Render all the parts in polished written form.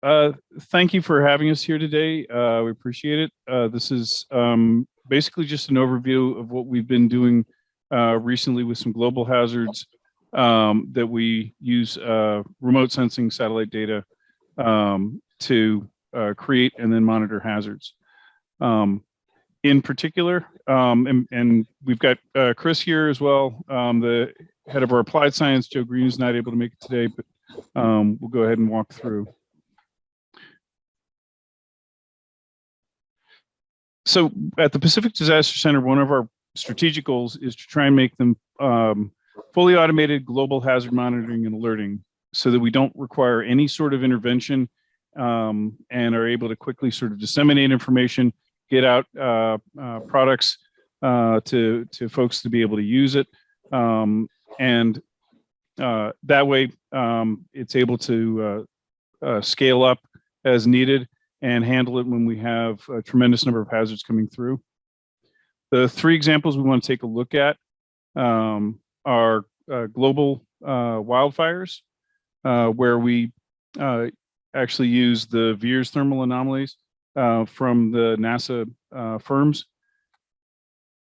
Thank you for having us here today. We appreciate it. This is basically just an overview of what we've been doing recently with some global hazards that we use remote sensing satellite data to create and then monitor hazards. In particular, and we've got Chris here as well, the head of our applied science. Joe Green is not able to make it today, but we'll go ahead and walk through. So at the Pacific Disaster Center, one of our strategic goals is to try and make them fully automated global hazard monitoring and alerting so that we don't require any sort of intervention and are able to quickly sort of disseminate information, get out products to folks to be able to use it. And that way it's able to scale up as needed and handle it when we have a tremendous number of hazards coming through. The three examples we want to take a look at are global wildfires, where we actually use the VIIRS thermal anomalies from the NASA firms.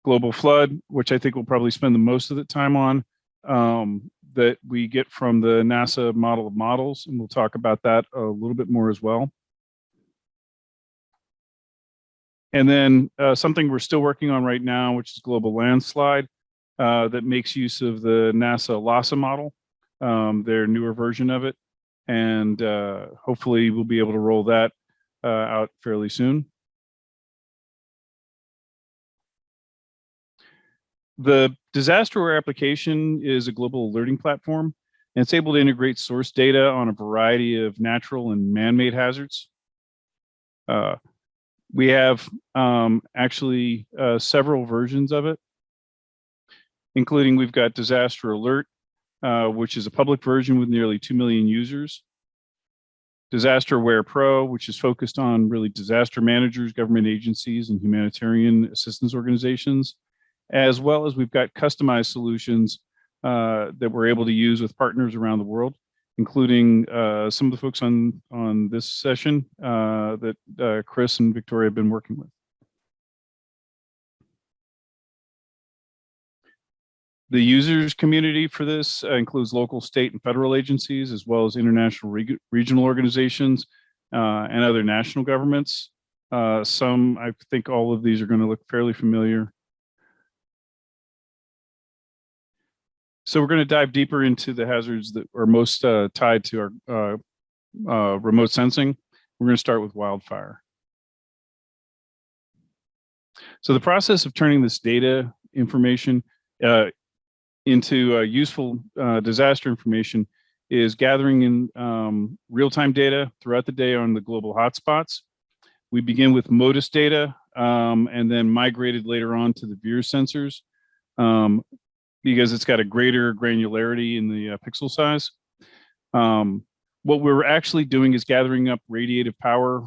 Global flood, which I think we'll probably spend the most of the time on, that we get from the NASA model of models, and we'll talk about that a little bit more as well. And then something we're still working on right now, which is global landslide, that makes use of the NASA LASA model, their newer version of it. And hopefully we'll be able to roll that out fairly soon. The DisasterAWARE application is a global alerting platform, and it's able to integrate source data on a variety of natural and man-made hazards. We have actually several versions of it, including we've got Disaster Alert, which is a public version with nearly 2 million users. DisasterAWARE Pro, which is focused on really disaster managers, government agencies, and humanitarian assistance organizations, as well as we've got customized solutions that we're able to use with partners around the world, including some of the folks on this session that Chris and Victoria have been working with. The users community for this includes local, state, and federal agencies, as well as international regional organizations and other national governments. I think all of these are going to look fairly familiar. So we're going to dive deeper into the hazards that are most tied to our remote sensing. We're going to start with wildfire. So the process of turning this data information into useful disaster information is gathering in real-time data throughout the day on the global hotspots. We begin with MODIS data and then migrated later on to the VIIRS sensors because it's got a greater granularity in the pixel size. What we're actually doing is gathering up radiative power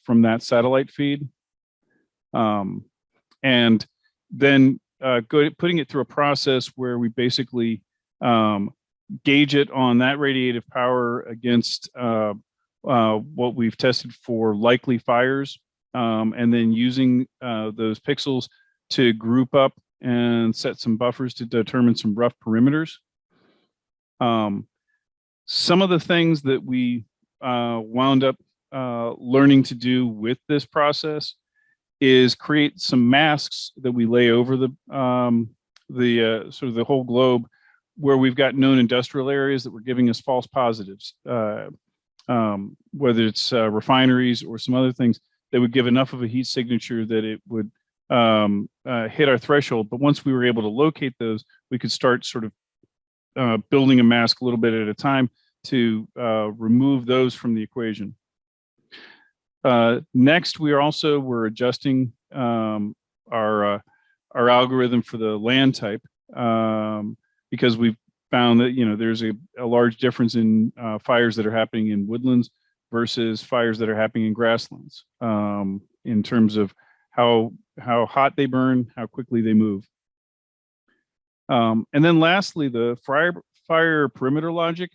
from that satellite feed and then putting it through a process where we basically gauge it on that radiative power against what we've tested for likely fires, and then using those pixels to group up and set some buffers to determine some rough perimeters. Some of the things that we wound up learning to do with this process is create some masks that we lay over the sort of the whole globe, where we've got known industrial areas that were giving us false positives, whether it's refineries or some other things that would give enough of a heat signature that it would hit our threshold. But once we were able to locate those, we could start sort of building a mask a little bit at a time to remove those from the equation. Next, we're adjusting our algorithm for the land type because we've found that there's a large difference in fires that are happening in woodlands versus fires that are happening in grasslands in terms of how hot they burn, how quickly they move. And then lastly, the fire perimeter logic.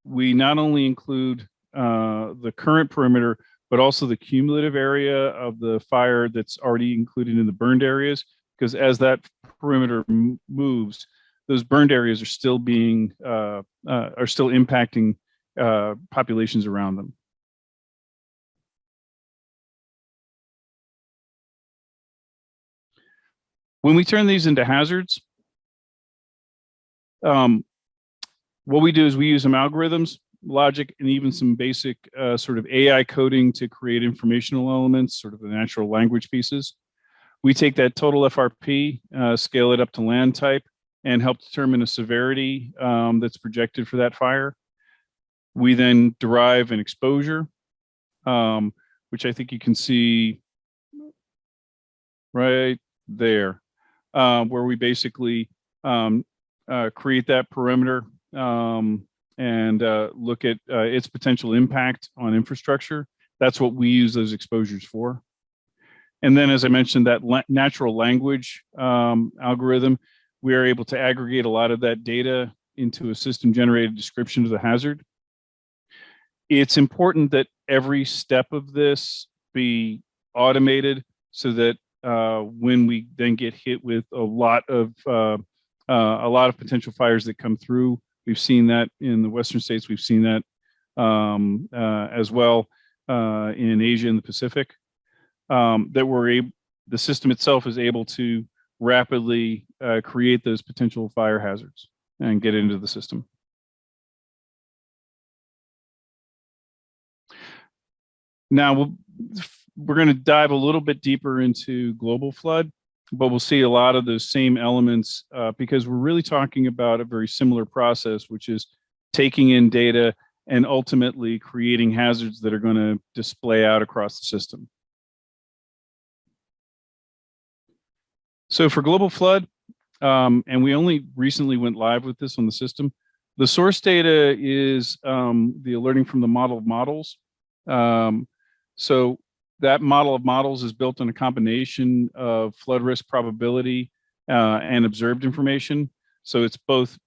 We not only include the current perimeter, but also the cumulative area of the fire that's already included in the burned areas. Because as that perimeter moves, those burned areas are still being are still impacting populations around them. When we turn these into hazards, what we do is we use some algorithms, logic, and even some basic sort of AI coding to create informational elements, sort of the natural language pieces. We take that total FRP, scale it up to land type, and help determine a severity that's projected for that fire. We then derive an exposure, which I think you can see right there, where we basically create that perimeter and look at its potential impact on infrastructure. That's what we use those exposures for. And then, as I mentioned, that natural language algorithm, we are able to aggregate a lot of that data into a system-generated description of the hazard. It's important that every step of this be automated so that when we then get hit with a lot of potential fires that come through, we've seen that in the Western states, we've seen that as well in Asia and the Pacific. The system itself is able to rapidly create those potential fire hazards and get into the system. Now we're going to dive a little bit deeper into global flood, but we'll see a lot of those same elements because we're really talking about a very similar process, which is taking in data and ultimately creating hazards that are going to display out across the system. So for global flood, and we only recently went live with this on the system, the source data is the alerting from the model of models. So that model of models is built on a combination of flood risk probability and observed information. So it's both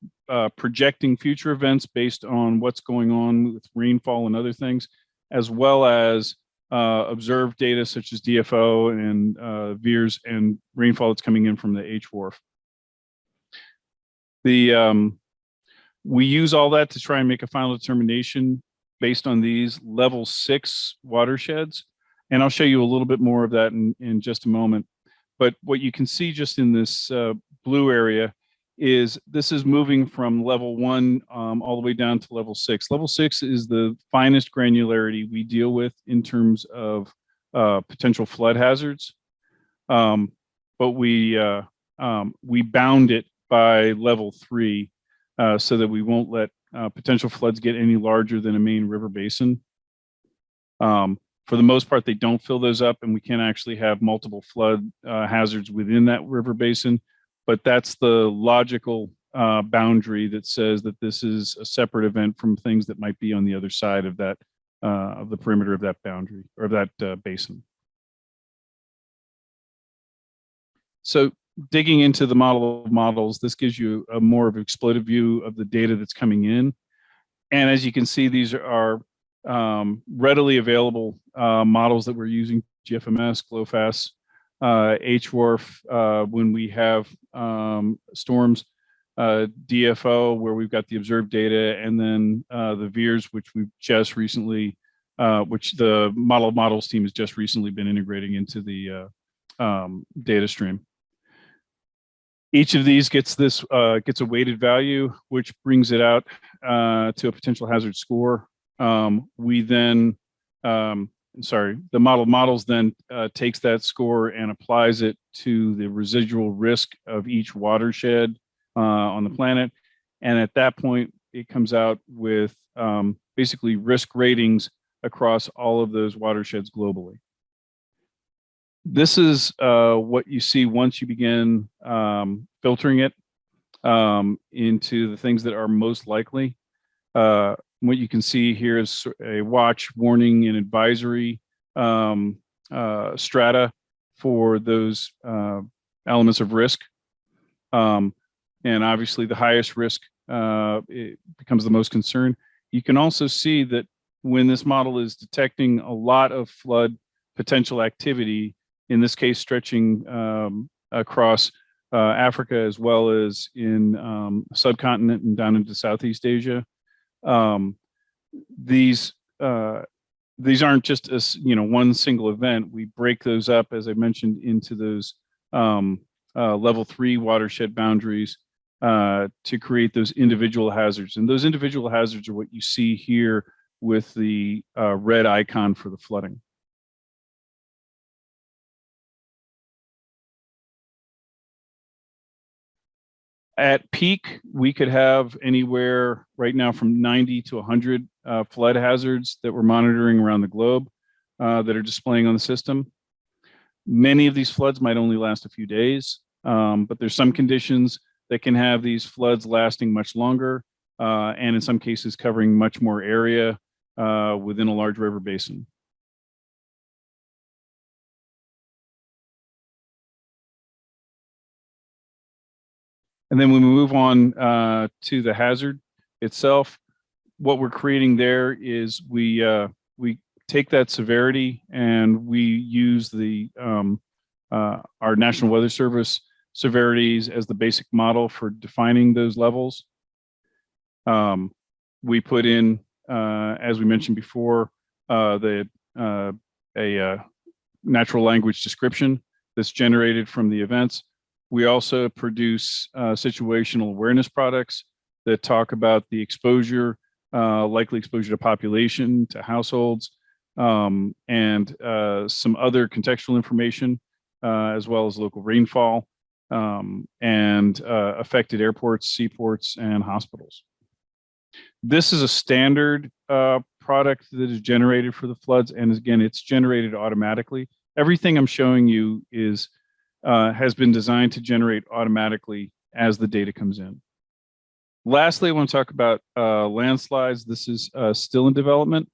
projecting future events based on what's going on with rainfall and other things, as well as observed data such as DFO and VEERS and rainfall that's coming in from the HWRF. We use all that to try and make a final determination based on these level 6 watersheds. And I'll show you a little bit more of that in just a moment. But what you can see just in this blue area is this is moving from level 1 all the way down to level 6. Level 6 is the finest granularity we deal with in terms of potential flood hazards. But we bound it by level 3 so that we won't let potential floods get any larger than a main river basin. For the most part, they don't fill those up, and we can actually have multiple flood hazards within that river basin. But that's the logical boundary that says that this is a separate event from things that might be on the other side of that, of the perimeter of that boundary or that basin. So digging into the model of models, this gives you a more of an exploitive view of the data that's coming in. And as you can see, these are readily available models that we're using: GFMS, GLOFASS, HWRF when we have storms, DFO where we've got the observed data, and then the VEERS, which we've just recently, which the model of models team has just recently been integrating into the data stream. Each of these gets this gets a weighted value, which brings it out to a potential hazard score. We then, the model of models then takes that score and applies it to the residual risk of each watershed on the planet. And at that point, it comes out with basically risk ratings across all of those watersheds globally. This is what you see once you begin filtering it into the things that are most likely. What you can see here is a watch, warning, and advisory strata for those elements of risk. And obviously the highest risk it becomes the most concern. You can also see that when this model is detecting a lot of flood potential activity, in this case stretching across Africa as well as in subcontinent and down into Southeast Asia. These aren't just one single event. We break those up, as I mentioned, into those level 3 watershed boundaries to create those individual hazards. And those individual hazards are what you see here with the red icon for the flooding. At peak, we could have anywhere right now from 90 to 100 flood hazards that we're monitoring around the globe that are displaying on the system. Many of these floods might only last a few days, but there's some conditions that can have these floods lasting much longer, and in some cases covering much more area within a large river basin. And then when we move on to the hazard itself, what we're creating there is we take that severity and we use the our National Weather Service severities as the basic model for defining those levels. We put in, as we mentioned before, a natural language description that's generated from the events. We also produce situational awareness products that talk about the exposure, likely exposure to population, to households, and some other contextual information, as well as local rainfall, and affected airports, seaports, and hospitals. This is a standard product that is generated for the floods, and again, it's generated automatically. Everything I'm showing you is has been designed to generate automatically as the data comes in. Lastly, I want to talk about landslides. This is still in development.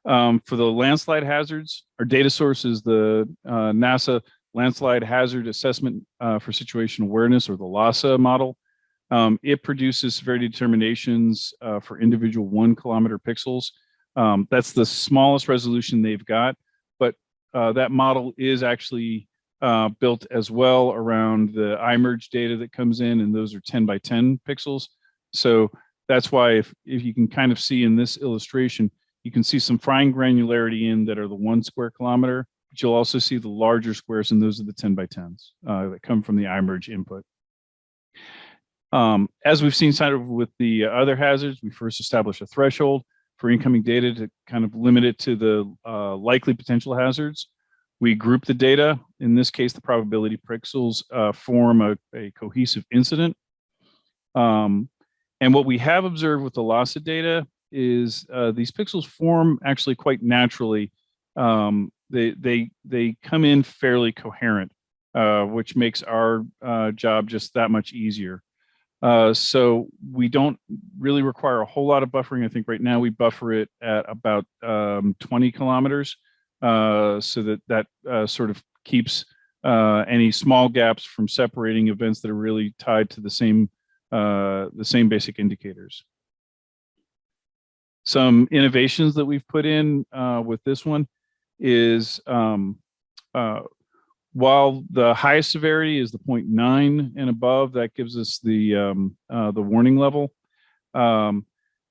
For the landslide hazards, our data source is the NASA Landslide Hazard Assessment for Situational Awareness, or the LHASA model. It produces severity determinations for individual 1 kilometer pixels. That's the smallest resolution they've got, but that model is actually built as well around the iMerge data that comes in, and those are 10 by 10 pixels. So that's why if you can kind of see in this illustration, you can see some fine granularity in that are the 1 square kilometer, but you'll also see the larger squares, and those are the 10 by 10s that come from the iMerge input. As we've seen kind of with the other hazards, we first establish a threshold for incoming data to kind of limit it to the likely potential hazards. We group the data. In this case, the probability pixels form a cohesive incident. And what we have observed with the LHASA data is these pixels form actually quite naturally. They come in fairly coherent, which makes our job just that much easier. So we don't really require a whole lot of buffering. I think right now we buffer it at about 20 kilometers. So that sort of keeps any small gaps from separating events that are really tied to the same basic indicators. Some innovations that we've put in with this one is while the highest severity is the 0.9 and above, that gives us the warning level.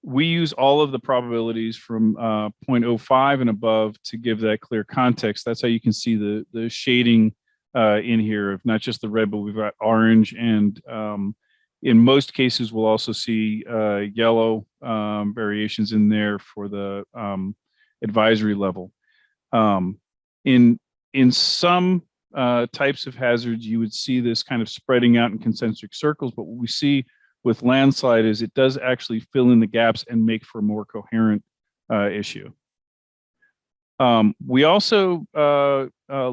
We use all of the probabilities from 0.05 and above to give that clear context. That's how you can see the shading in here of not just the red, but we've got orange, and in most cases we'll also see yellow variations in there for the advisory level. In some types of hazards, you would see this kind of spreading out in concentric circles, but what we see with landslide is it does actually fill in the gaps and make for a more coherent issue. We also, to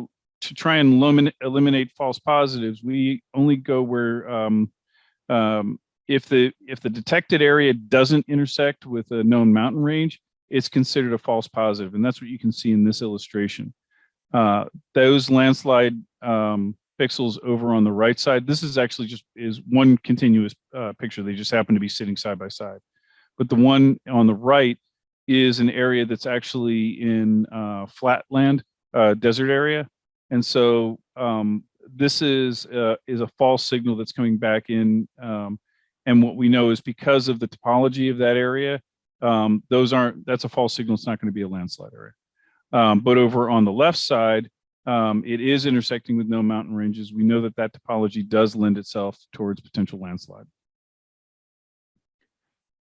try and eliminate false positives, we only go where if the detected area doesn't intersect with a known mountain range, it's considered a false positive, and that's what you can see in this illustration. Those landslide pixels over on the right side, this is actually just is one continuous picture. They just happen to be sitting side by side. But the one on the right is an area that's actually in flatland, desert area. And so this is a false signal that's coming back in. And what we know is because of the topology of that area, that's a false signal. It's not going to be a landslide area. But over on the left side, it is intersecting with no mountain ranges. We know that that topology does lend itself towards potential landslide.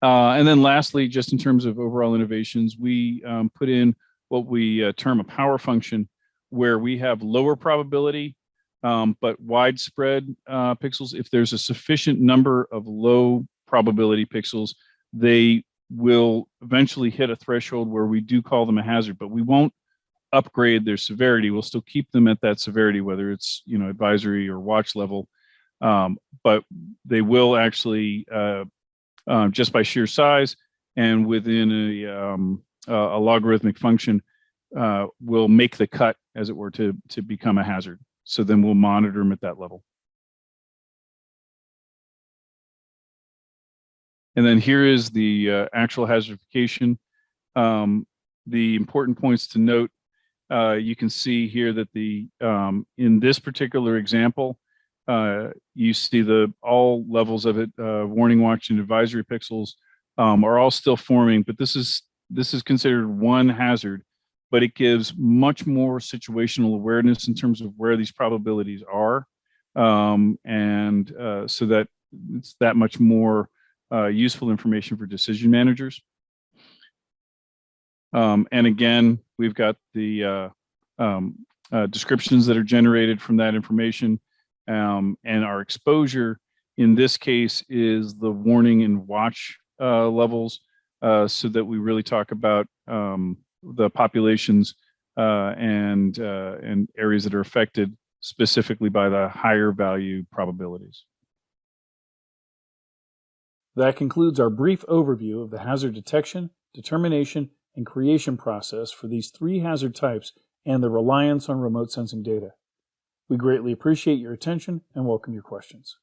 And then lastly, just in terms of overall innovations, we put in what we term a power function, where we have lower probability, but widespread pixels. If there's a sufficient number of low probability pixels, they will eventually hit a threshold where we do call them a hazard, but we won't upgrade their severity. We'll still keep them at that severity, whether it's advisory or watch level, but they will actually just by sheer size and within a logarithmic function will make the cut, as it were, to become a hazard. So then we'll monitor them at that level. And then here is the actual hazardification. The important points to note, you can see here that in this particular example, you see all levels of it, warning, watch, and advisory pixels are all still forming, but this is considered one hazard, but it gives much more situational awareness in terms of where these probabilities are, and so that it's that much more useful information for decision managers. And again, we've got the descriptions that are generated from that information, and our exposure in this case is the warning and watch levels, so that we really talk about the populations and areas that are affected specifically by the higher value probabilities. That concludes our brief overview of the hazard detection, determination, and creation process for these 3 hazard types and the reliance on remote sensing data. We greatly appreciate your attention and welcome your questions.